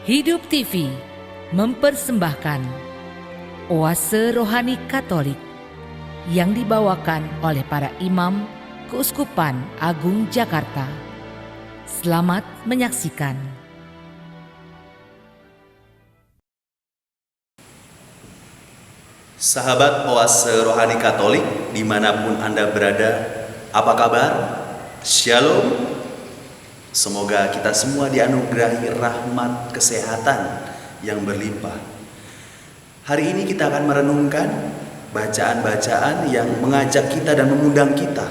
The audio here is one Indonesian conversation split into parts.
Hidup TV mempersembahkan Oase Rohani Katolik yang dibawakan oleh para imam Keuskupan Agung Jakarta. Selamat menyaksikan. Sahabat Oase Rohani Katolik dimanapun Anda berada, apa kabar? Shalom. Semoga kita semua dianugerahi rahmat kesehatan yang berlimpah. Hari ini kita akan merenungkan bacaan-bacaan yang mengajak kita dan mengundang kita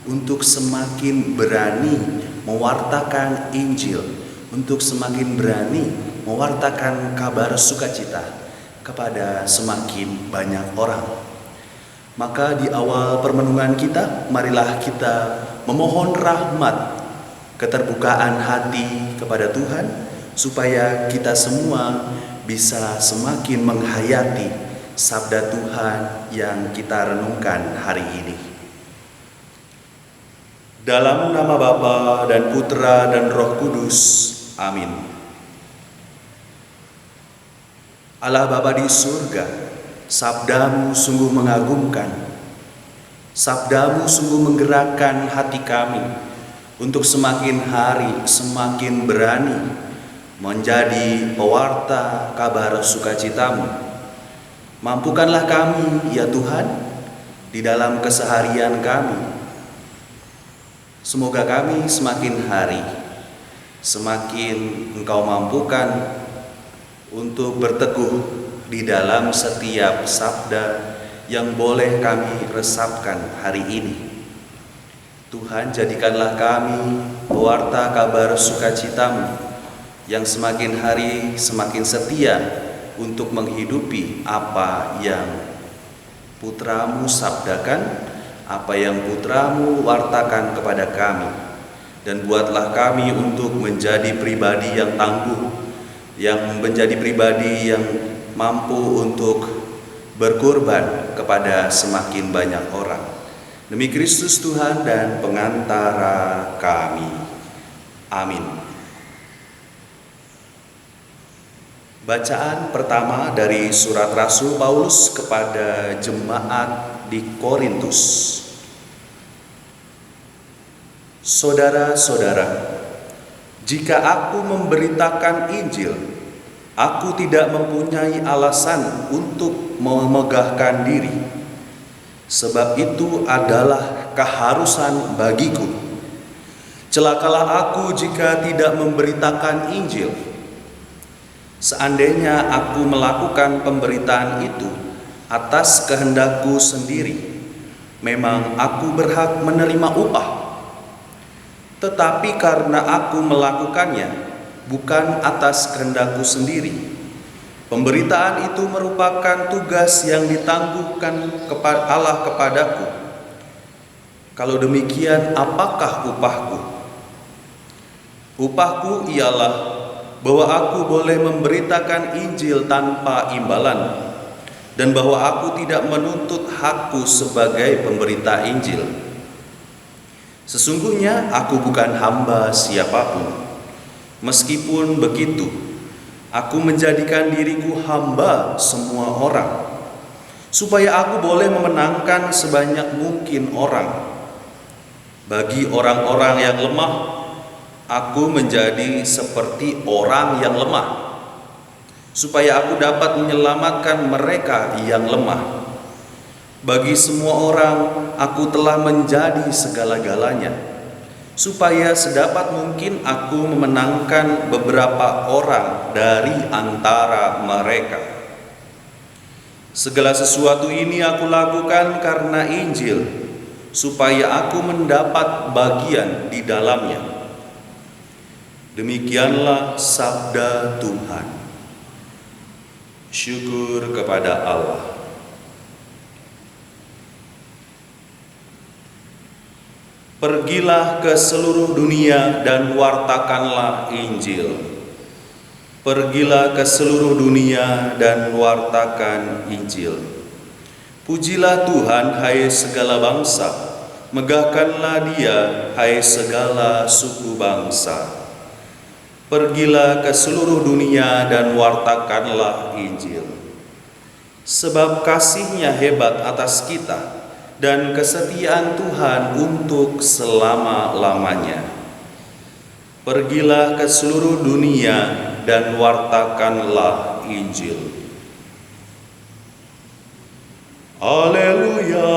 untuk semakin berani mewartakan Injil, untuk semakin berani mewartakan kabar sukacita kepada semakin banyak orang. Maka di awal permenungan kita, marilah kita memohon rahmat, keterbukaan hati kepada Tuhan, supaya kita semua bisa semakin menghayati sabda Tuhan yang kita renungkan hari ini. Dalam nama Bapa dan Putra dan Roh Kudus, amin. Allah Bapa di surga, sabdamu sungguh mengagumkan, sabdamu sungguh menggerakkan hati kami untuk semakin hari semakin berani menjadi pewarta kabar sukacitamu. Mampukanlah kami ya Tuhan di dalam keseharian kami. Semoga kami semakin hari semakin Engkau mampukan untuk berteguh di dalam setiap sabda yang boleh kami resapkan hari ini. Tuhan, jadikanlah kami pewarta kabar sukacitamu yang semakin hari semakin setia untuk menghidupi apa yang Putramu sabdakan, apa yang Putramu wartakan kepada kami. Dan buatlah kami untuk menjadi pribadi yang tangguh, yang menjadi pribadi yang mampu untuk berkorban kepada semakin banyak orang. Demi Kristus Tuhan dan pengantara kami. Amin. Bacaan pertama dari surat Rasul Paulus kepada jemaat di Korintus. Saudara-saudara, jika aku memberitakan Injil, aku tidak mempunyai alasan untuk memegahkan diri. Sebab itu adalah keharusan bagiku. Celakalah aku jika tidak memberitakan Injil. Seandainya aku melakukan pemberitaan itu atas kehendakku sendiri, memang aku berhak menerima upah. Tetapi karena aku melakukannya bukan atas kehendakku sendiri, pemberitaan itu merupakan tugas yang ditangguhkan Allah kepadaku. Kalau demikian, apakah upahku? Upahku ialah bahwa aku boleh memberitakan Injil tanpa imbalan, dan bahwa aku tidak menuntut hakku sebagai pemberita Injil. Sesungguhnya aku bukan hamba siapapun. Meskipun begitu, aku menjadikan diriku hamba semua orang, supaya aku boleh memenangkan sebanyak mungkin orang. Bagi orang-orang yang lemah, aku menjadi seperti orang yang lemah, supaya aku dapat menyelamatkan mereka yang lemah. Bagi semua orang, aku telah menjadi segala-galanya, supaya sedapat mungkin aku memenangkan beberapa orang dari antara mereka. Segala sesuatu ini aku lakukan karena Injil, supaya aku mendapat bagian di dalamnya. Demikianlah sabda Tuhan. Syukur kepada Allah. Pergilah ke seluruh dunia dan wartakanlah Injil. Pergilah ke seluruh dunia dan wartakan Injil. Pujilah Tuhan, hai segala bangsa. Megahkanlah Dia, hai segala suku bangsa. Pergilah ke seluruh dunia dan wartakanlah Injil. Sebab kasih-Nya hebat atas kita dan kesetiaan Tuhan untuk selama-lamanya. Pergilah ke seluruh dunia dan wartakanlah Injil. Haleluya,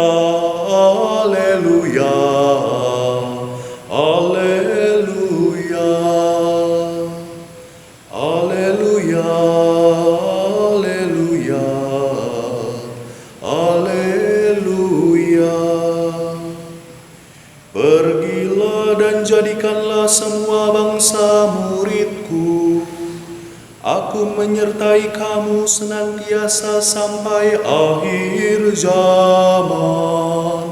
haleluya, haleluya, haleluya, haleluya, haleluya. Pergilah dan jadikanlah semua bangsa muridku. Aku menyertai kamu senantiasa sampai akhir zaman.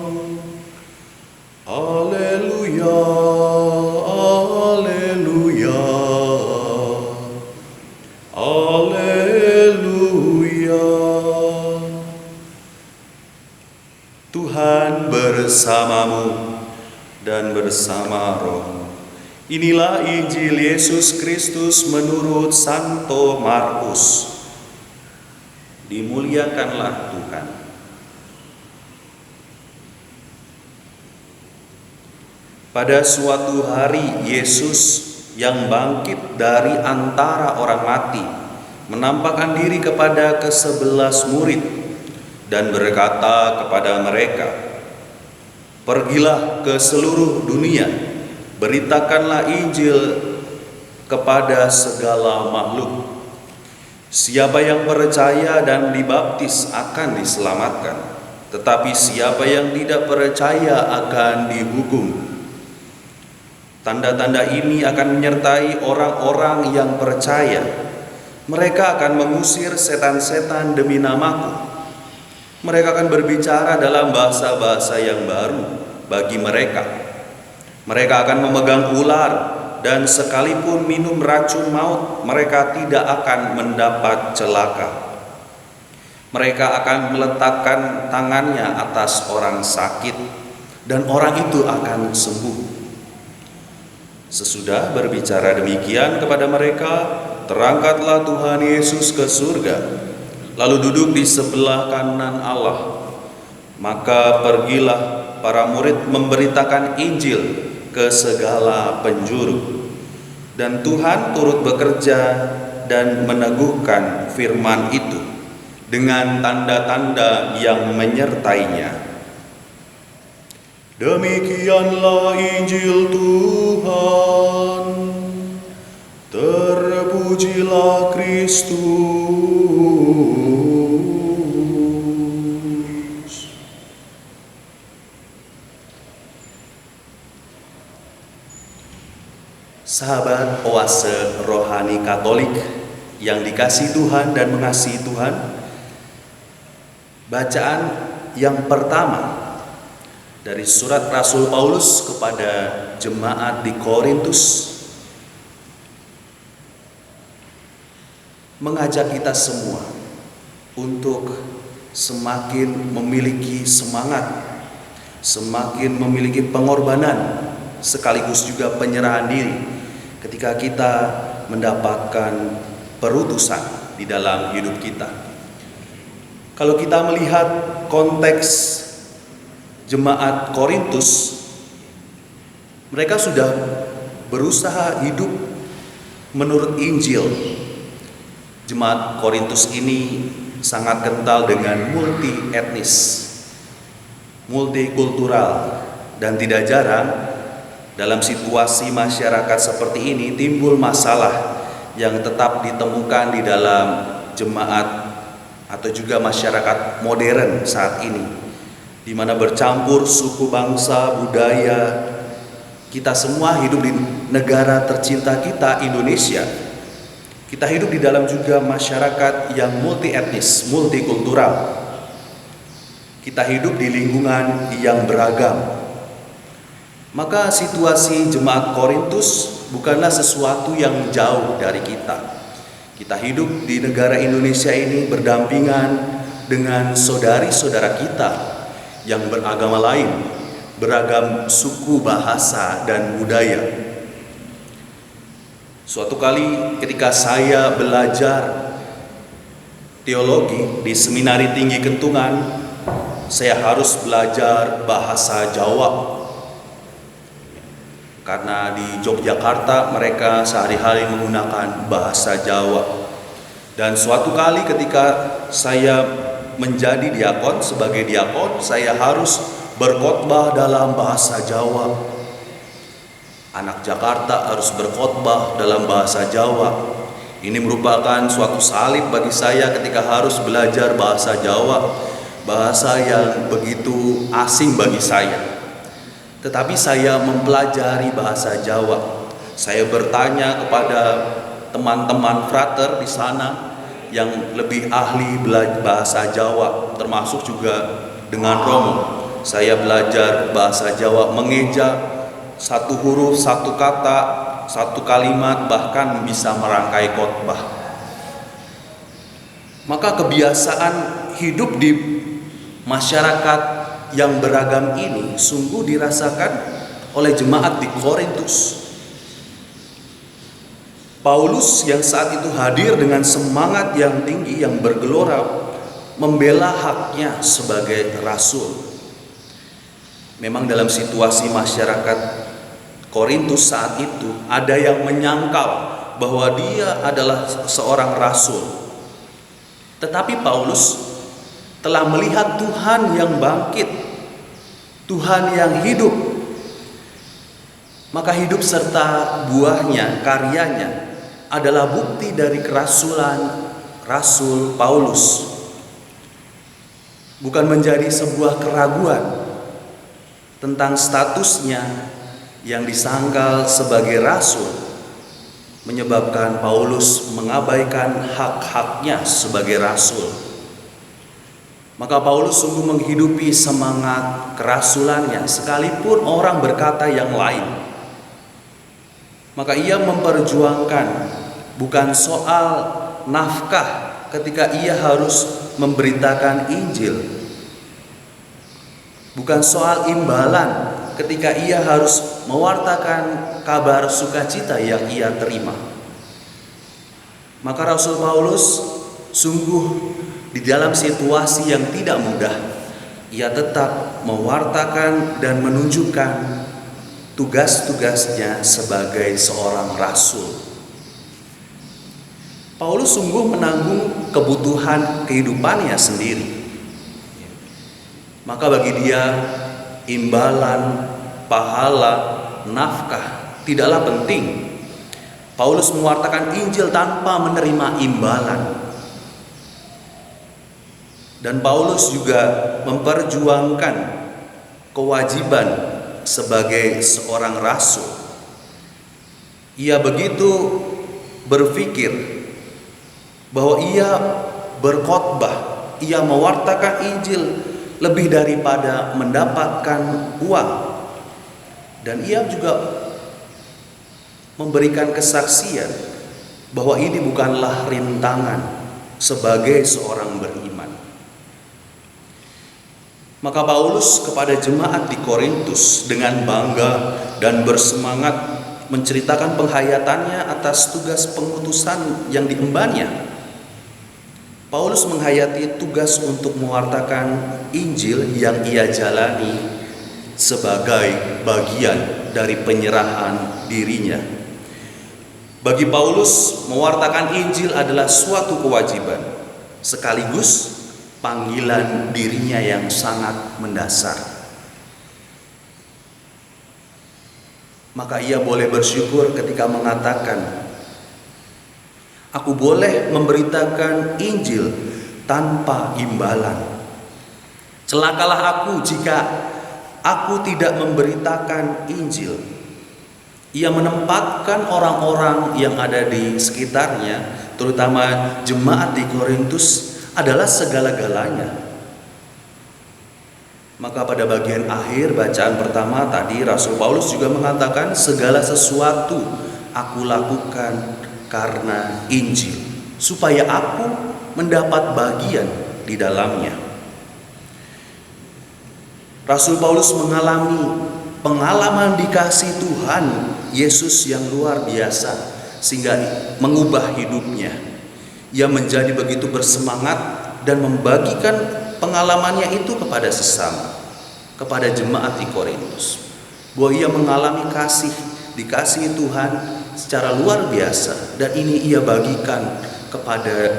Haleluya, haleluya, haleluya. Tuhan bersamamu dan bersama rohmu. Inilah Injil Yesus Kristus menurut Santo Markus. Dimuliakanlah Tuhan. Pada suatu hari Yesus yang bangkit dari antara orang mati menampakkan diri kepada ke-11 murid dan berkata kepada mereka, "Pergilah ke seluruh dunia, beritakanlah Injil kepada segala makhluk. Siapa yang percaya dan dibaptis akan diselamatkan, tetapi siapa yang tidak percaya akan dihukum. Tanda-tanda ini akan menyertai orang-orang yang percaya. Mereka akan mengusir setan-setan demi namaku. Mereka akan berbicara dalam bahasa-bahasa yang baru bagi mereka. Mereka akan memegang ular, dan sekalipun minum racun maut, mereka tidak akan mendapat celaka. Mereka akan meletakkan tangannya atas orang sakit, dan orang itu akan sembuh." Sesudah berbicara demikian kepada mereka, terangkatlah Tuhan Yesus ke surga, lalu duduk di sebelah kanan Allah. Maka pergilah para murid memberitakan Injil ke segala penjuru, dan Tuhan turut bekerja dan meneguhkan firman itu dengan tanda-tanda yang menyertainya. Demikianlah Injil Tuhan. Terpujilah Kristus. Sahabat Oase Rohani Katolik yang dikasihi Tuhan dan mengasihi Tuhan, bacaan yang pertama dari surat Rasul Paulus kepada jemaat di Korintus mengajak kita semua untuk semakin memiliki semangat, semakin memiliki pengorbanan, sekaligus juga penyerahan diri ketika kita mendapatkan perutusan di dalam hidup kita. Kalau kita melihat konteks jemaat Korintus, mereka sudah berusaha hidup menurut Injil. Jemaat Korintus ini sangat kental dengan multi etnis, multikultural, dan tidak jarang dalam situasi masyarakat seperti ini timbul masalah yang tetap ditemukan di dalam jemaat atau juga masyarakat modern saat ini, di mana bercampur suku, bangsa, budaya. Kita semua hidup di negara tercinta kita, Indonesia. Kita hidup di dalam juga masyarakat yang multi etnis, multikultural. Kita hidup di lingkungan yang beragam. Maka situasi jemaat Korintus bukanlah sesuatu yang jauh dari kita. Kita hidup di negara Indonesia ini berdampingan dengan saudari-saudara kita yang beragama lain, beragam suku, bahasa, dan budaya. Suatu kali ketika saya belajar teologi di Seminari Tinggi Kentungan, saya harus belajar bahasa Jawa. Karena di Yogyakarta mereka sehari-hari menggunakan bahasa Jawa. Dan suatu kali ketika saya menjadi diakon, sebagai diakon, saya harus berkhotbah dalam bahasa Jawa. Anak Jakarta harus berkhotbah dalam bahasa Jawa. Ini merupakan suatu salib bagi saya ketika harus belajar bahasa Jawa, bahasa yang begitu asing bagi saya. Tetapi saya mempelajari bahasa Jawa. Saya bertanya kepada teman-teman frater di sana yang lebih ahli bahasa Jawa, termasuk juga dengan Romo. Saya belajar bahasa Jawa, mengeja satu huruf, satu kata, satu kalimat, bahkan bisa merangkai khotbah. Maka kebiasaan hidup di masyarakat yang beragam ini sungguh dirasakan oleh jemaat di Korintus. Paulus yang saat itu hadir dengan semangat yang tinggi, yang bergelora, membela haknya sebagai rasul. Memang dalam situasi masyarakat Korintus saat itu ada yang menyangkal bahwa dia adalah seorang rasul. Tetapi Paulus telah melihat Tuhan yang bangkit, Tuhan yang hidup. Maka hidup serta buahnya, karyanya adalah bukti dari kerasulan Rasul Paulus. Bukan menjadi sebuah keraguan tentang statusnya yang disangkal sebagai rasul, menyebabkan Paulus mengabaikan hak-haknya sebagai rasul. Maka Paulus sungguh menghidupi semangat kerasulannya sekalipun orang berkata yang lain. Maka ia memperjuangkan bukan soal nafkah ketika ia harus memberitakan Injil, bukan soal imbalan ketika ia harus mewartakan kabar sukacita yang ia terima. Maka Rasul Paulus sungguh di dalam situasi yang tidak mudah, ia tetap mewartakan dan menunjukkan tugas-tugasnya sebagai seorang rasul. Paulus sungguh menanggung kebutuhan kehidupannya sendiri. Maka bagi dia imbalan, pahala, nafkah tidaklah penting. Paulus mewartakan Injil tanpa menerima imbalan. Dan Paulus juga memperjuangkan kewajiban sebagai seorang rasul. Ia begitu berpikir bahwa ia berkhotbah, ia mewartakan Injil lebih daripada mendapatkan uang. Dan ia juga memberikan kesaksian bahwa ini bukanlah rintangan sebagai seorang beriman. Maka Paulus kepada jemaat di Korintus dengan bangga dan bersemangat menceritakan penghayatannya atas tugas pengutusan yang diembannya. Paulus menghayati tugas untuk mewartakan Injil yang ia jalani sebagai bagian dari penyerahan dirinya. Bagi Paulus, mewartakan Injil adalah suatu kewajiban, sekaligus panggilan dirinya yang sangat mendasar. Maka ia boleh bersyukur ketika mengatakan, aku boleh memberitakan Injil tanpa imbalan. Celakalah aku jika aku tidak memberitakan Injil. Ia menempatkan orang-orang yang ada di sekitarnya, terutama jemaat di Korintus, adalah segala-galanya. Maka pada bagian akhir bacaan pertama tadi Rasul Paulus juga mengatakan, segala sesuatu aku lakukan karena Injil, supaya aku mendapat bagian di dalamnya. Rasul Paulus mengalami pengalaman dikasih Tuhan Yesus yang luar biasa sehingga mengubah hidupnya. Ia menjadi begitu bersemangat dan membagikan pengalamannya itu kepada sesama, kepada jemaat di Korintus, bahwa ia mengalami dikasihi Tuhan secara luar biasa, dan ini ia bagikan kepada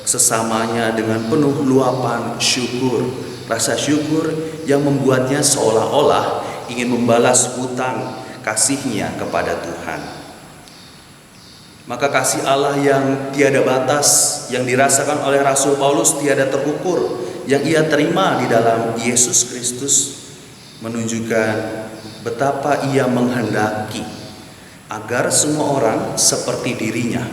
sesamanya dengan penuh luapan syukur, rasa syukur yang membuatnya seolah-olah ingin membalas hutang kasihnya kepada Tuhan. Maka kasih Allah yang tiada batas yang dirasakan oleh Rasul Paulus tiada terukur, yang ia terima di dalam Yesus Kristus, menunjukkan betapa ia menghendaki agar semua orang seperti dirinya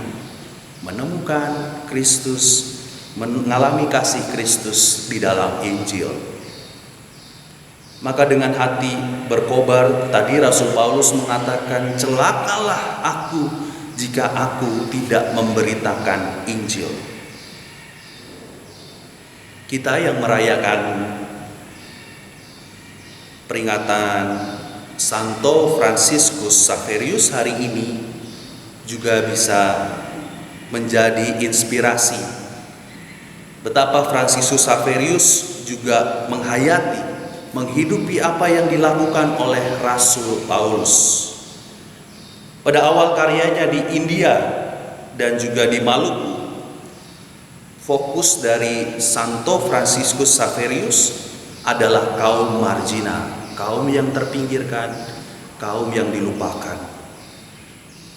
menemukan Kristus, mengalami kasih Kristus di dalam Injil. Maka dengan hati berkobar tadi Rasul Paulus mengatakan, celakalah aku jika aku tidak memberitakan Injil. Kita yang merayakan peringatan Santo Fransiskus Xaverius hari ini juga bisa menjadi inspirasi betapa Fransiskus Xaverius juga menghidupi apa yang dilakukan oleh Rasul Paulus. Pada awal karyanya di India dan juga di Maluku, fokus dari Santo Fransiskus Xaverius adalah kaum marginal, kaum yang terpinggirkan, kaum yang dilupakan.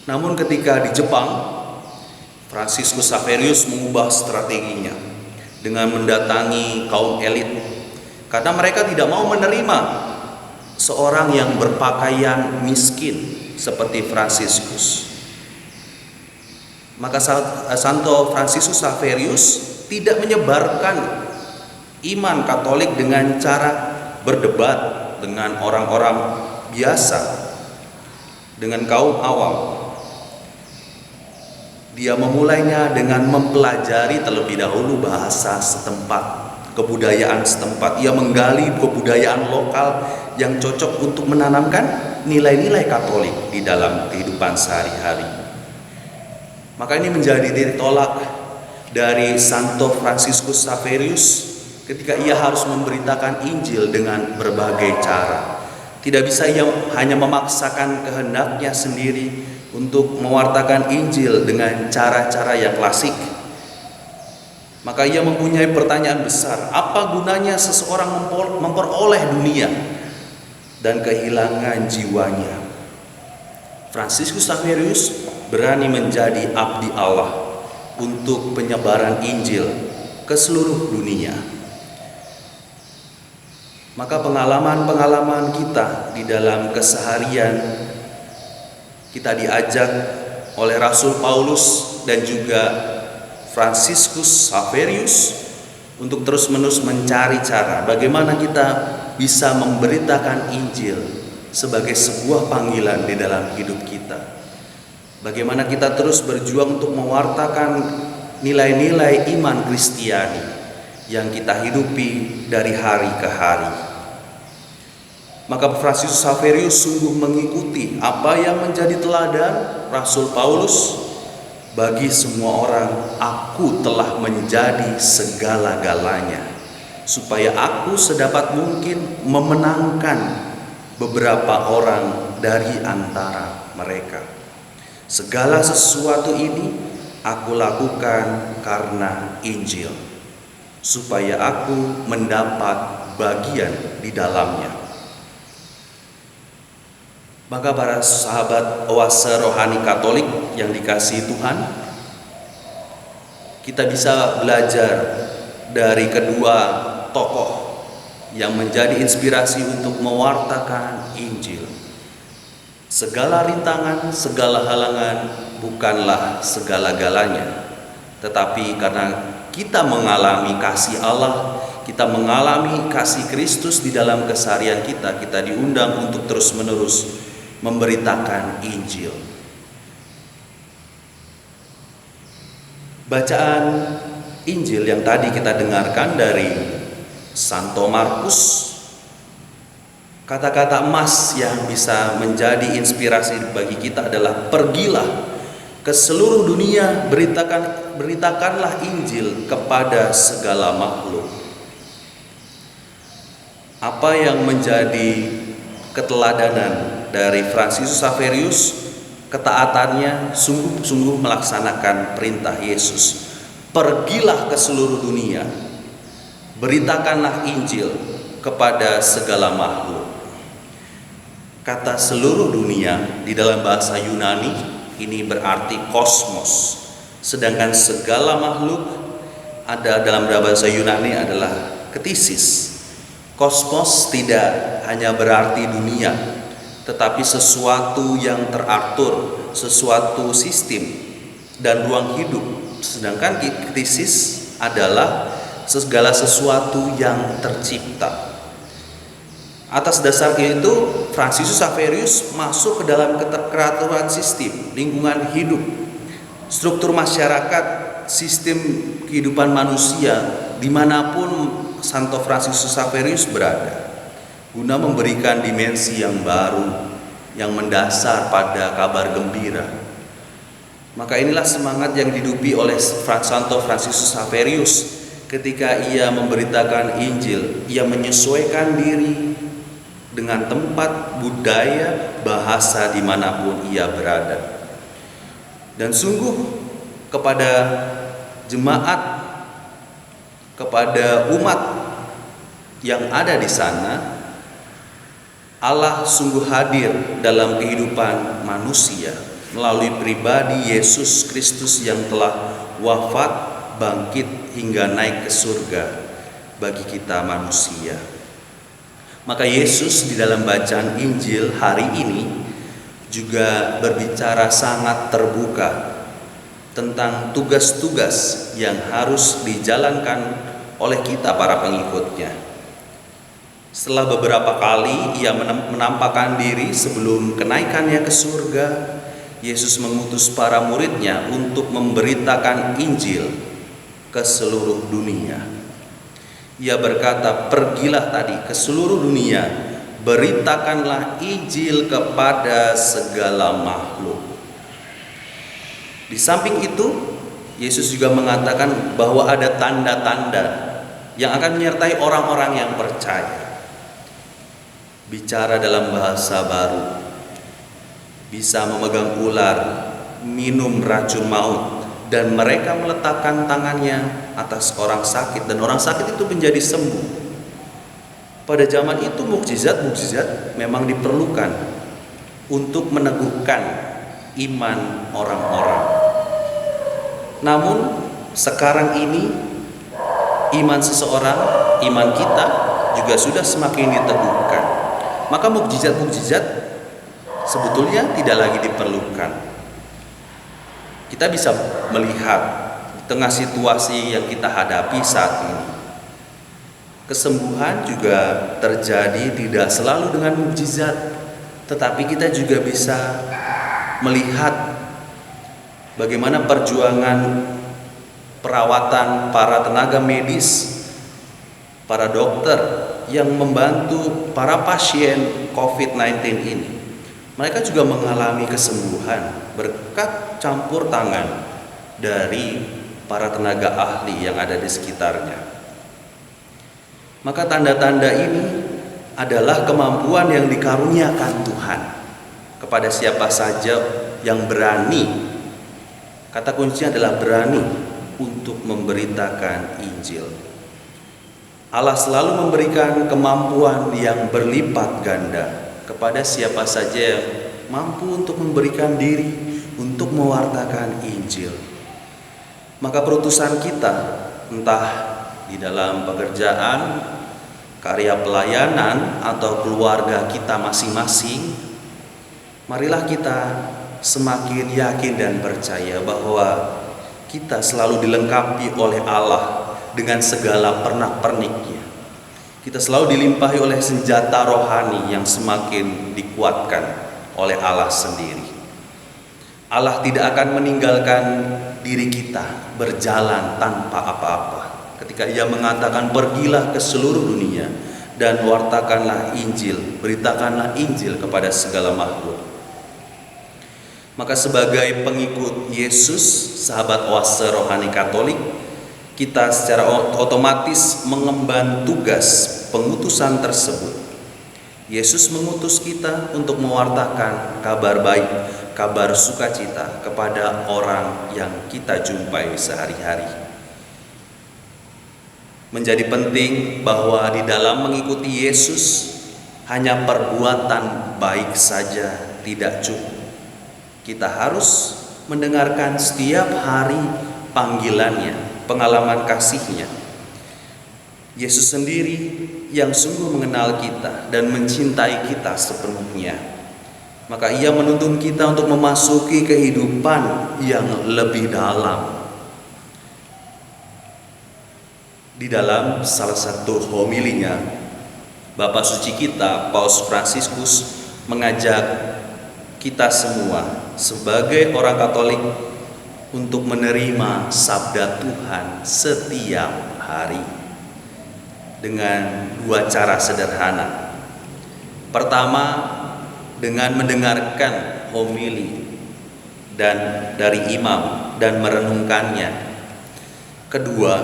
Namun ketika di Jepang, Fransiskus Xaverius mengubah strateginya dengan mendatangi kaum elit, karena mereka tidak mau menerima seorang yang berpakaian miskin seperti Fransiskus. Maka Santo Fransiskus Xaverius tidak menyebarkan iman Katolik dengan cara berdebat dengan orang-orang biasa, dengan kaum awam. Dia memulainya dengan mempelajari terlebih dahulu bahasa setempat, kebudayaan setempat. Ia menggali kebudayaan lokal yang cocok untuk menanamkan nilai-nilai Katolik di dalam kehidupan sehari-hari. Maka ini menjadi titik tolak dari Santo Fransiskus Xaverius ketika ia harus memberitakan Injil dengan berbagai cara. Tidak bisa ia hanya memaksakan kehendaknya sendiri untuk mewartakan Injil dengan cara-cara yang klasik. Maka ia mempunyai pertanyaan besar, apa gunanya seseorang memperoleh dunia dan kehilangan jiwanya? Fransiskus Xaverius berani menjadi abdi Allah untuk penyebaran Injil ke seluruh dunia. Maka pengalaman-pengalaman kita di dalam keseharian, kita diajak oleh Rasul Paulus dan juga Fransiskus Xaverius untuk terus-menerus mencari cara bagaimana kita bisa memberitakan Injil sebagai sebuah panggilan di dalam hidup kita. Bagaimana kita terus berjuang untuk mewartakan nilai-nilai iman Kristiani yang kita hidupi dari hari ke hari. Maka Fransiskus Xaverius sungguh mengikuti apa yang menjadi teladan Rasul Paulus. Bagi semua orang, aku telah menjadi segala-galanya, supaya aku sedapat mungkin memenangkan beberapa orang dari antara mereka. Segala sesuatu ini aku lakukan karena Injil, supaya aku mendapat bagian di dalamnya. Maka para sahabat oase rohani Katolik yang dikasihi Tuhan, kita bisa belajar dari kedua tokoh yang menjadi inspirasi untuk mewartakan Injil. Segala rintangan, segala halangan bukanlah segala-galanya, tetapi karena kita mengalami kasih Allah, kita mengalami kasih Kristus di dalam keseharian kita, kita diundang untuk terus-menerus memberitakan Injil. Bacaan Injil yang tadi kita dengarkan dari Santo Markus, kata-kata emas yang bisa menjadi inspirasi bagi kita adalah pergilah ke seluruh dunia, beritakanlah Injil kepada segala makhluk. Apa yang menjadi keteladanan dari Fransiskus Xaverius? Ketaatannya sungguh-sungguh melaksanakan perintah Yesus. Pergilah ke seluruh dunia, beritakanlah Injil kepada segala makhluk. Kata seluruh dunia di dalam bahasa Yunani ini berarti kosmos. Sedangkan segala makhluk ada dalam bahasa Yunani adalah ktisis. Kosmos tidak hanya berarti dunia, tetapi sesuatu yang teratur, sesuatu sistem dan ruang hidup. Sedangkan ktisis adalah segala sesuatu yang tercipta. Atas dasar itu, Fransiskus Xaverius masuk ke dalam keteraturan sistem, lingkungan hidup, struktur masyarakat, sistem kehidupan manusia, dimanapun Santo Fransiskus Xaverius berada, guna memberikan dimensi yang baru, yang mendasar pada kabar gembira. Maka inilah semangat yang dihidupi oleh Santo Fransiskus Xaverius ketika ia memberitakan Injil. Ia menyesuaikan diri dengan tempat, budaya, bahasa dimanapun ia berada. Dan sungguh kepada jemaat, kepada umat yang ada di sana, Allah sungguh hadir dalam kehidupan manusia melalui pribadi Yesus Kristus yang telah wafat, bangkit hingga naik ke surga bagi kita manusia. Maka Yesus di dalam bacaan Injil hari ini juga berbicara sangat terbuka tentang tugas-tugas yang harus dijalankan oleh kita para pengikutnya. Setelah beberapa kali ia menampakkan diri sebelum kenaikannya ke surga, Yesus mengutus para muridnya untuk memberitakan Injil ke seluruh dunia. Ia berkata, pergilah tadi ke seluruh dunia, beritakanlah Injil kepada segala makhluk. Di samping itu, Yesus juga mengatakan bahwa ada tanda-tanda yang akan menyertai orang-orang yang percaya. Bicara dalam bahasa baru, bisa memegang ular, minum racun maut, dan mereka meletakkan tangannya atas orang sakit dan orang sakit itu menjadi sembuh. Pada zaman itu mukjizat-mukjizat memang diperlukan untuk meneguhkan iman orang-orang. Namun sekarang ini iman seseorang, iman kita juga sudah semakin diteguhkan. Maka mukjizat-mukjizat sebetulnya tidak lagi diperlukan. Kita bisa melihat di tengah situasi yang kita hadapi saat ini, kesembuhan juga terjadi tidak selalu dengan mukjizat, tetapi kita juga bisa melihat bagaimana perjuangan perawatan para tenaga medis, para dokter yang membantu para pasien COVID-19 ini. Mereka juga mengalami kesembuhan berkat campur tangan dari para tenaga ahli yang ada di sekitarnya. Maka tanda-tanda ini adalah kemampuan yang dikaruniakan Tuhan kepada siapa saja yang berani. Kata kuncinya adalah berani untuk memberitakan Injil. Allah selalu memberikan kemampuan yang berlipat ganda kepada siapa saja yang mampu untuk memberikan diri untuk mewartakan Injil. Maka perutusan kita, entah di dalam pekerjaan, karya pelayanan, atau keluarga kita masing-masing, marilah kita semakin yakin dan percaya bahwa kita selalu dilengkapi oleh Allah dengan segala pernak-perniknya. Kita selalu dilimpahi oleh senjata rohani yang semakin dikuatkan oleh Allah sendiri. Allah tidak akan meninggalkan diri kita berjalan tanpa apa-apa. Ketika Ia mengatakan pergilah ke seluruh dunia dan wartakanlah Injil, beritakanlah Injil kepada segala makhluk. Maka sebagai pengikut Yesus, sahabat oase rohani Katolik, kita secara otomatis mengemban tugas pengutusan tersebut. Yesus mengutus kita untuk mewartakan kabar baik, kabar sukacita kepada orang yang kita jumpai sehari-hari. Menjadi penting bahwa di dalam mengikuti Yesus, hanya perbuatan baik saja tidak cukup. Kita harus mendengarkan setiap hari panggilannya, pengalaman kasihnya. Yesus sendiri yang sungguh mengenal kita dan mencintai kita sepenuhnya. Maka ia menuntun kita untuk memasuki kehidupan yang lebih dalam. Di dalam salah satu homilinya, Bapak Suci kita, Paus Fransiskus, mengajak kita semua sebagai orang Katolik untuk menerima sabda Tuhan setiap hari dengan dua cara sederhana. Pertama, dengan mendengarkan homili dan dari imam dan merenungkannya. Kedua,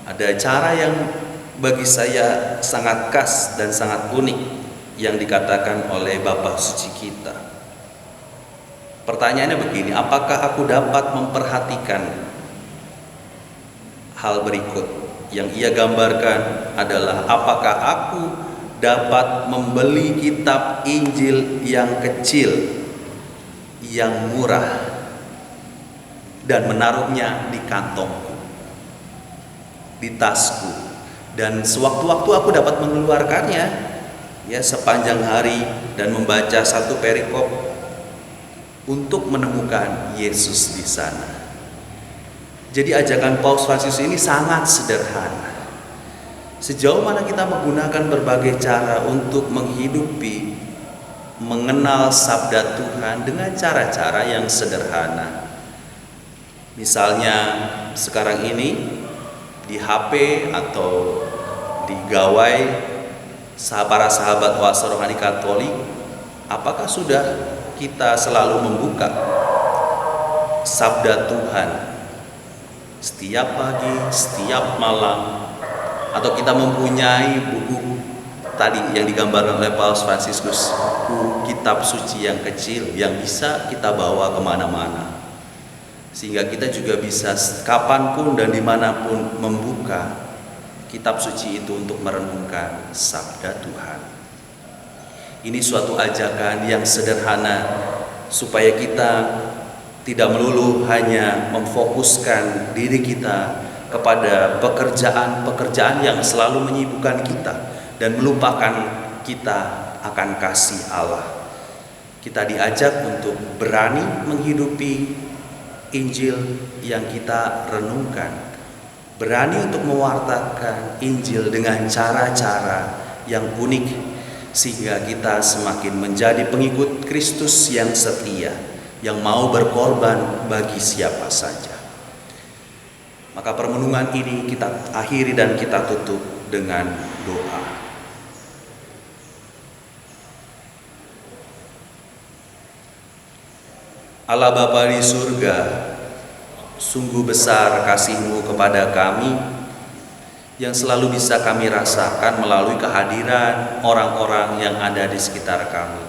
ada cara yang bagi saya sangat khas dan sangat unik yang dikatakan oleh Bapak Suci kita. Pertanyaannya begini, apakah aku dapat memperhatikan hal berikut? Yang ia gambarkan adalah apakah aku dapat membeli kitab Injil yang kecil, yang murah, dan menaruhnya di kantongku, di tasku, dan sewaktu-waktu aku dapat mengeluarkannya ya sepanjang hari dan membaca satu perikop untuk menemukan Yesus di sana. Jadi ajakan Paus Fransiskus ini sangat sederhana. Sejauh mana kita menggunakan berbagai cara untuk menghidupi, mengenal sabda Tuhan dengan cara-cara yang sederhana. Misalnya sekarang ini di HP atau di gawai para sahabat oase rohani Katolik, apakah sudah kita selalu membuka sabda Tuhan setiap pagi, setiap malam, atau kita mempunyai buku tadi yang digambarkan oleh Paus Fransiskus, buku kitab suci yang kecil yang bisa kita bawa kemana-mana, sehingga kita juga bisa kapanpun dan dimanapun membuka kitab suci itu untuk merenungkan sabda Tuhan. Ini suatu ajakan yang sederhana supaya kita tidak melulu hanya memfokuskan diri kita kepada pekerjaan-pekerjaan yang selalu menyibukkan kita dan melupakan kita akan kasih Allah. Kita diajak untuk berani menghidupi Injil yang kita renungkan, berani untuk mewartakan Injil dengan cara-cara yang unik, sehingga kita semakin menjadi pengikut Kristus yang setia, yang mau berkorban bagi siapa saja. Maka permenungan ini kita akhiri dan kita tutup dengan doa. Allah Bapa di surga, sungguh besar kasih-Mu kepada kami yang selalu bisa kami rasakan melalui kehadiran orang-orang yang ada di sekitar kami.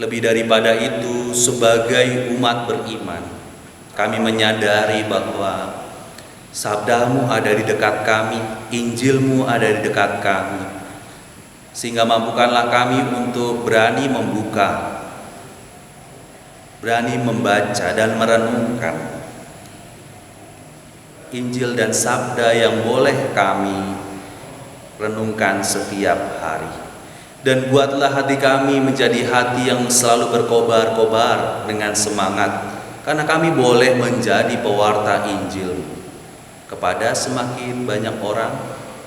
Lebih daripada itu, sebagai umat beriman, kami menyadari bahwa sabda-Mu ada di dekat kami, Injil-Mu ada di dekat kami, sehingga mampukanlah kami untuk berani membuka, berani membaca dan merenungkan Injil dan sabda yang boleh kami renungkan setiap hari. Dan buatlah hati kami menjadi hati yang selalu berkobar-kobar dengan semangat, karena kami boleh menjadi pewarta Injil kepada semakin banyak orang,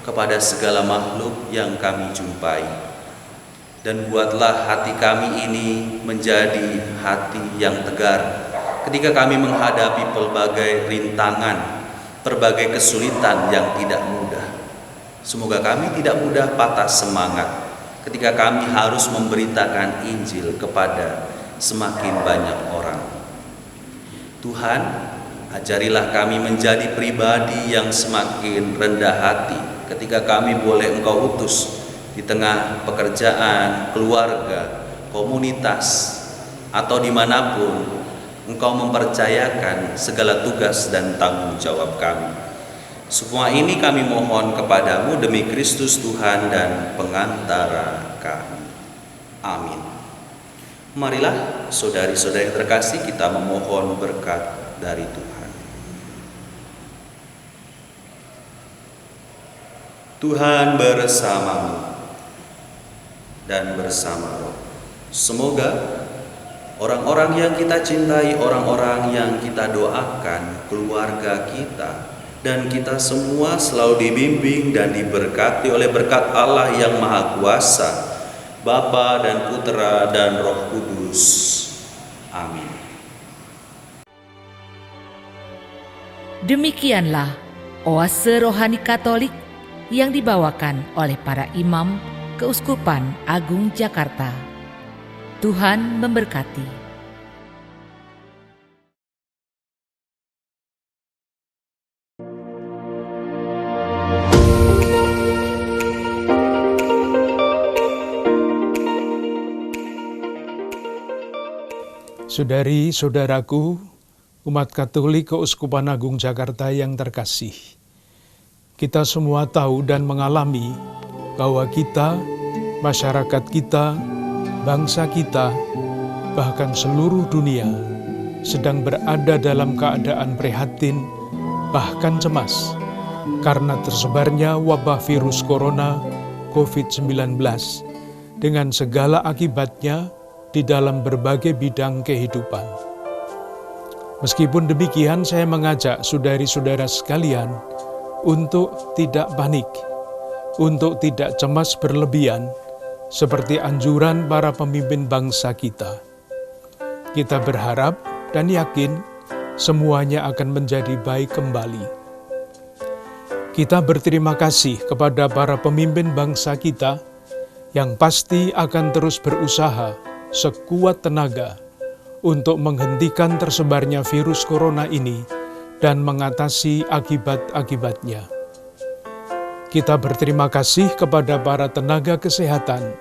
kepada segala makhluk yang kami jumpai. Dan buatlah hati kami ini menjadi hati yang tegar ketika kami menghadapi pelbagai rintangan, berbagai kesulitan yang tidak mudah. Semoga kami tidak mudah patah semangat ketika kami harus memberitakan Injil kepada semakin banyak orang. Tuhan, ajarilah kami menjadi pribadi yang semakin rendah hati ketika kami boleh Engkau utus di tengah pekerjaan, keluarga, komunitas, atau dimanapun Engkau mempercayakan segala tugas dan tanggung jawab kami. Semua ini kami mohon kepadamu demi Kristus Tuhan dan pengantara kami. Amin. Marilah saudari-saudari yang terkasih, kita memohon berkat dari Tuhan. Tuhan bersamamu dan bersama roh. Semoga orang-orang yang kita cintai, orang-orang yang kita doakan, keluarga kita, dan kita semua selalu dibimbing dan diberkati oleh berkat Allah yang Maha Kuasa, Bapa dan Putra dan Roh Kudus. Amin. Demikianlah oase rohani Katolik yang dibawakan oleh para imam Keuskupan Agung Jakarta. Tuhan memberkati. Saudari-saudaraku, umat Katolik Keuskupan Agung Jakarta yang terkasih, kita semua tahu dan mengalami bahwa kita, masyarakat kita, bangsa kita, bahkan seluruh dunia sedang berada dalam keadaan prihatin, bahkan cemas, karena tersebarnya wabah virus corona COVID-19 dengan segala akibatnya di dalam berbagai bidang kehidupan. Meskipun demikian, saya mengajak saudari-saudara sekalian untuk tidak panik, untuk tidak cemas berlebihan, seperti anjuran para pemimpin bangsa kita. Kita berharap dan yakin semuanya akan menjadi baik kembali. Kita berterima kasih kepada para pemimpin bangsa kita yang pasti akan terus berusaha sekuat tenaga untuk menghentikan tersebarnya virus corona ini dan mengatasi akibat-akibatnya. Kita berterima kasih kepada para tenaga kesehatan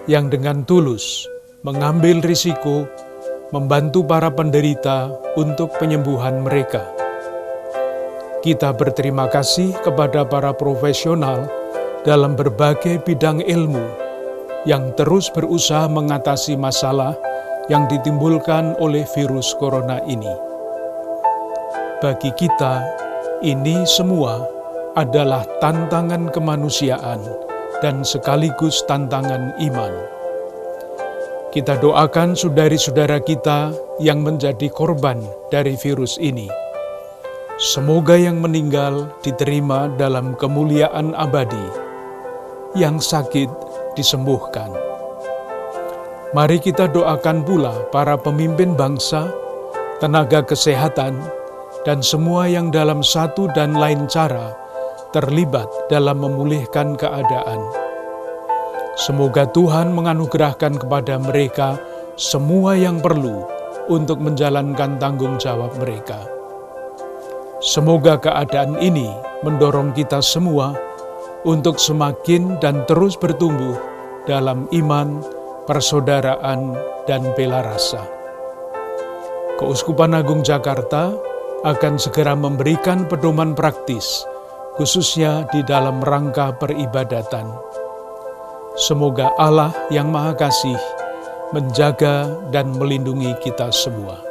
yang dengan tulus mengambil risiko membantu para penderita untuk penyembuhan mereka. Kita berterima kasih kepada para profesional dalam berbagai bidang ilmu yang terus berusaha mengatasi masalah yang ditimbulkan oleh virus corona ini. Bagi kita, ini semua adalah tantangan kemanusiaan dan sekaligus tantangan iman. Kita doakan saudari-saudara kita yang menjadi korban dari virus ini. Semoga yang meninggal diterima dalam kemuliaan abadi, yang sakit disembuhkan. Mari kita doakan pula para pemimpin bangsa, tenaga kesehatan, dan semua yang dalam satu dan lain cara terlibat dalam memulihkan keadaan. Semoga Tuhan menganugerahkan kepada mereka semua yang perlu untuk menjalankan tanggung jawab mereka. Semoga keadaan ini mendorong kita semua untuk semakin dan terus bertumbuh dalam iman, persaudaraan, dan bela rasa. Keuskupan Agung Jakarta akan segera memberikan pedoman praktis, khususnya di dalam rangka peribadatan. Semoga Allah yang Maha Kasih menjaga dan melindungi kita semua.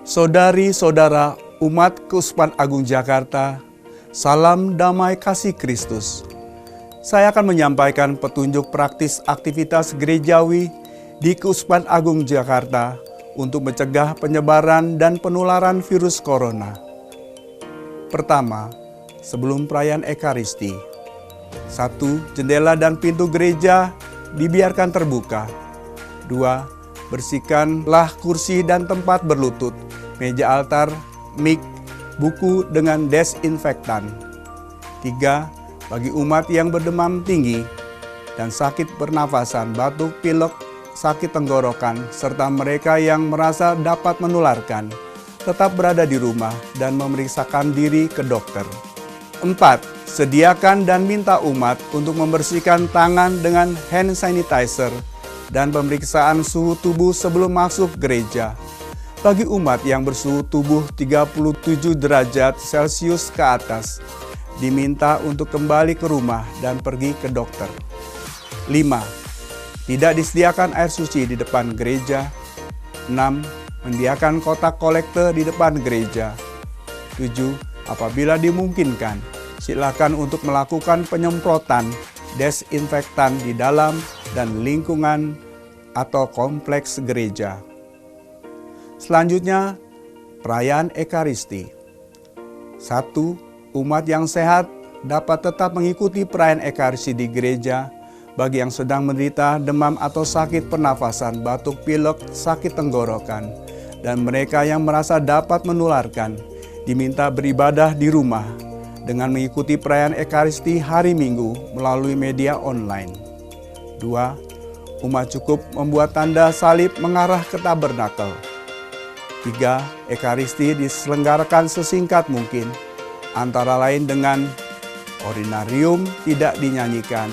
Saudari-saudara umat Keuskupan Agung Jakarta, salam damai kasih Kristus. Saya akan menyampaikan petunjuk praktis aktivitas gerejawi di Keuskupan Agung Jakarta untuk mencegah penyebaran dan penularan virus corona. Pertama, sebelum perayaan Ekaristi, 1. Jendela dan pintu gereja dibiarkan terbuka. 2. Bersihkanlah kursi dan tempat berlutut, meja altar, mik, buku dengan desinfektan. 3. Bagi umat yang berdemam tinggi dan sakit pernafasan, batuk, pilek, sakit tenggorokan, serta mereka yang merasa dapat menularkan, tetap berada di rumah dan memeriksakan diri ke dokter. 4. Sediakan dan minta umat untuk membersihkan tangan dengan hand sanitizer dan pemeriksaan suhu tubuh sebelum masuk gereja. Bagi umat yang bersuhu tubuh 37 derajat Celcius ke atas, diminta untuk kembali ke rumah dan pergi ke dokter. 5. Tidak disediakan air suci di depan gereja. 6. Mendiakan kotak kolekte di depan gereja. 7. Apabila dimungkinkan, silakan untuk melakukan penyemprotan desinfektan di dalam dan lingkungan atau kompleks gereja. Selanjutnya, perayaan Ekaristi. 1. Umat yang sehat dapat tetap mengikuti perayaan Ekaristi di gereja. Bagi yang sedang menderita demam atau sakit pernafasan, batuk, pilek, sakit tenggorokan, dan mereka yang merasa dapat menularkan, diminta beribadah di rumah dengan mengikuti perayaan Ekaristi hari Minggu melalui media online. 2. Umat cukup membuat tanda salib mengarah ke tabernakel. 3. Ekaristi diselenggarakan sesingkat mungkin, antara lain dengan ordinarium tidak dinyanyikan,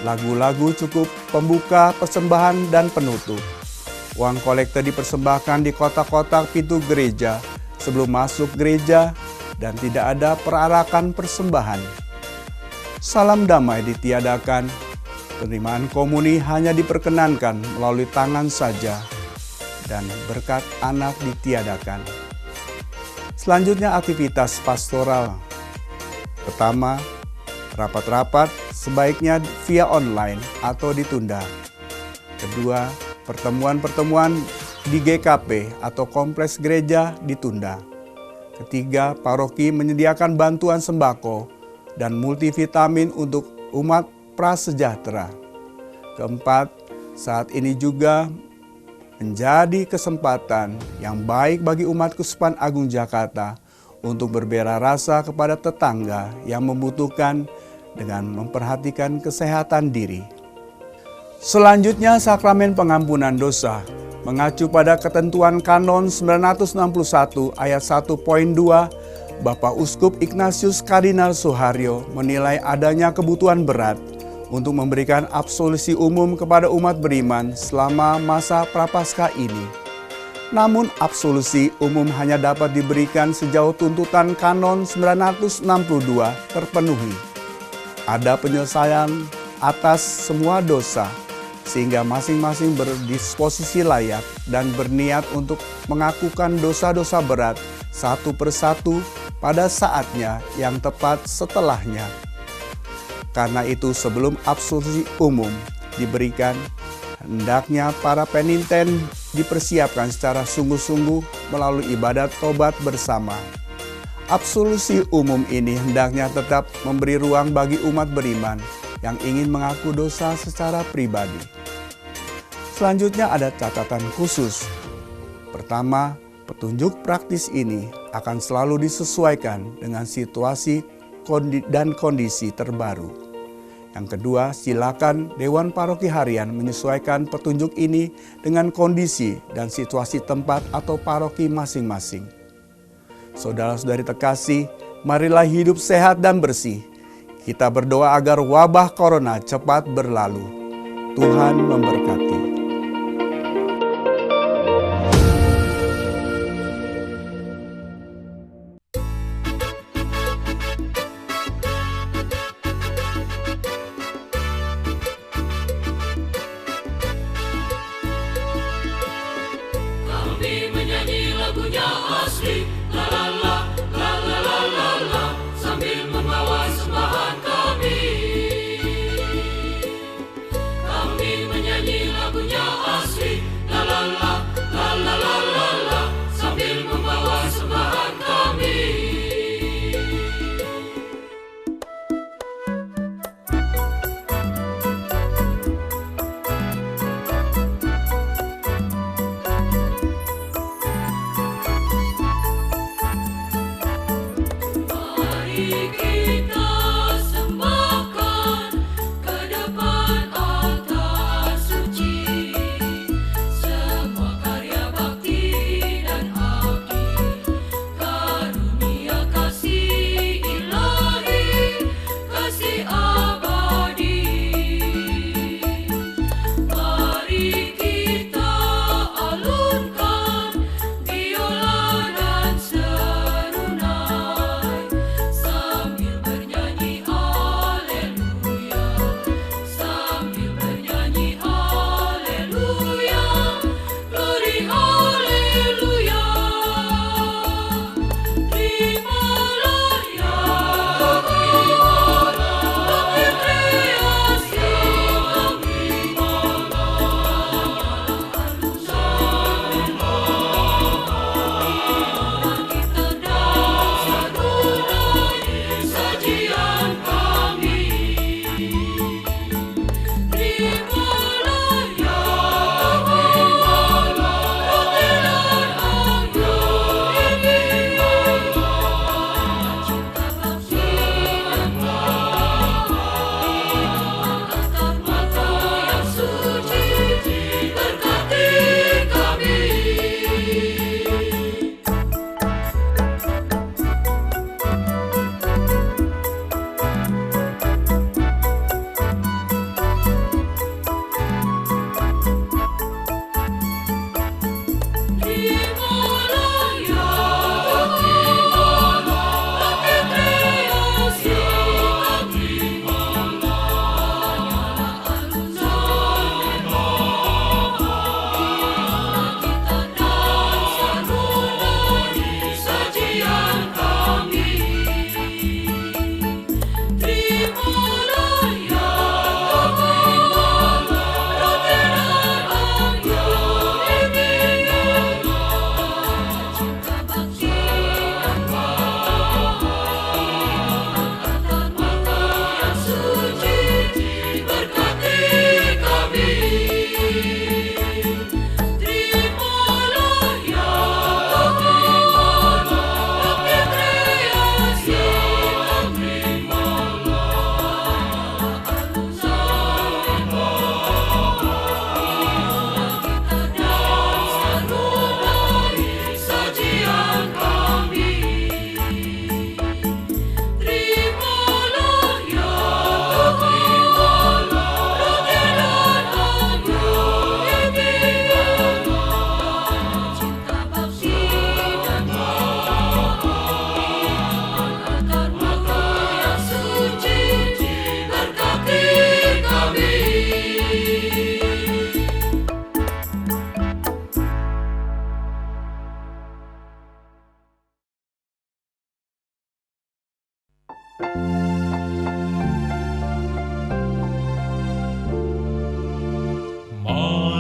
lagu-lagu cukup pembuka, persembahan, dan penutup. Uang kolekte dipersembahkan di kotak-kotak pintu gereja sebelum masuk gereja dan tidak ada perarakan persembahan. Salam damai ditiadakan, penerimaan komuni hanya diperkenankan melalui tangan saja, dan berkat anak ditiadakan. Selanjutnya aktivitas pastoral. Pertama, rapat-rapat sebaiknya via online atau ditunda. Kedua, pertemuan-pertemuan di GKP atau kompleks gereja ditunda. Ketiga, paroki menyediakan bantuan sembako dan multivitamin untuk umat prasejahtera. Keempat, saat ini juga menjadi kesempatan yang baik bagi umat Keuskupan Agung Jakarta untuk berbela rasa kepada tetangga yang membutuhkan dengan memperhatikan kesehatan diri. Selanjutnya, sakramen pengampunan dosa. Mengacu pada ketentuan Kanon 961 ayat 1.2, Bapak Uskup Ignatius Kardinal Suharyo menilai adanya kebutuhan berat untuk memberikan absolusi umum kepada umat beriman selama masa Prapaskah ini. Namun absolusi umum hanya dapat diberikan sejauh tuntutan Kanon 962 terpenuhi. Ada penyelesaian atas semua dosa, sehingga masing-masing berdisposisi layak dan berniat untuk mengakukan dosa-dosa berat satu persatu pada saatnya yang tepat setelahnya. Karena itu sebelum absolusi umum diberikan, hendaknya para peniten dipersiapkan secara sungguh-sungguh melalui ibadat tobat bersama. Absolusi umum ini hendaknya tetap memberi ruang bagi umat beriman yang ingin mengaku dosa secara pribadi. Selanjutnya ada catatan khusus. Pertama, petunjuk praktis ini akan selalu disesuaikan dengan situasi dan kondisi terbaru. Yang kedua, silakan Dewan Paroki Harian menyesuaikan petunjuk ini dengan kondisi dan situasi tempat atau paroki masing-masing. Saudara-saudari terkasih, marilah hidup sehat dan bersih. Kita berdoa agar wabah corona cepat berlalu. Tuhan memberkati. Kami menyanyi lagunya asli, la la la, la la la la la, sambil membawa sembahan kami. Kami menyanyi lagunya asli, la la la, la la la la la, sambil membawa sembahan kami.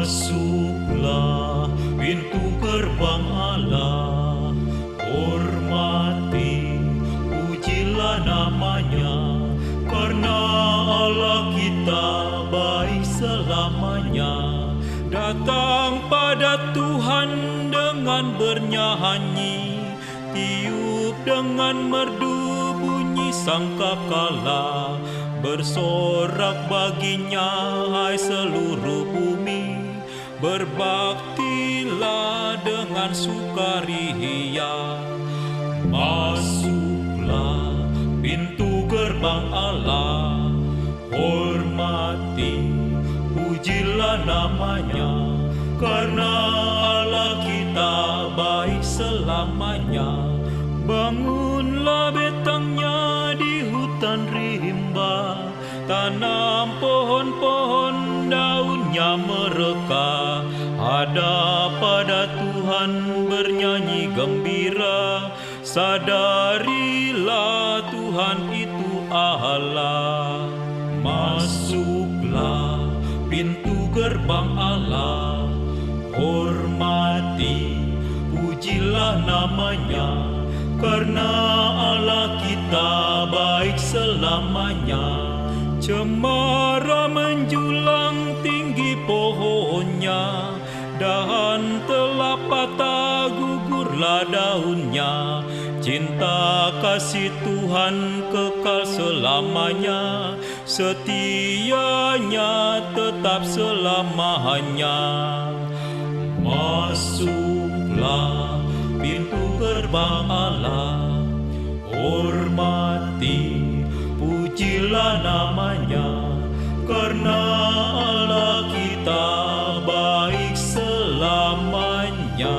Masuklah pintu gerbang Allah, hormati, pujilah namanya, karena Allah kita baik selamanya. Datang pada Tuhan dengan bernyanyi, tiup dengan merdu bunyi sangkakala, bersorak baginya hai seluruh bumi, berbaktilah dengan sukaria. Masuklah pintu gerbang Allah, hormati, pujilah namanya, karena Allah kita baik selamanya. Bangunlah betangnya di hutan rimba, tanam pohon-pohon daunnya mereka, hadap pada Tuhan bernyanyi gembira, sadarilah Tuhan itu Allah. Masuklah pintu gerbang Allah, hormati, pujilah namanya, karena Allah kita baik selamanya. Cemara menjulang tinggi pohonnya, dahan telah patah gugurlah daunnya. Cinta kasih Tuhan kekal selamanya, setianya tetap selamanya. Masuklah pintu gerbang Allah, hormati, pujilah namanya, karena Allah kita baik selamanya.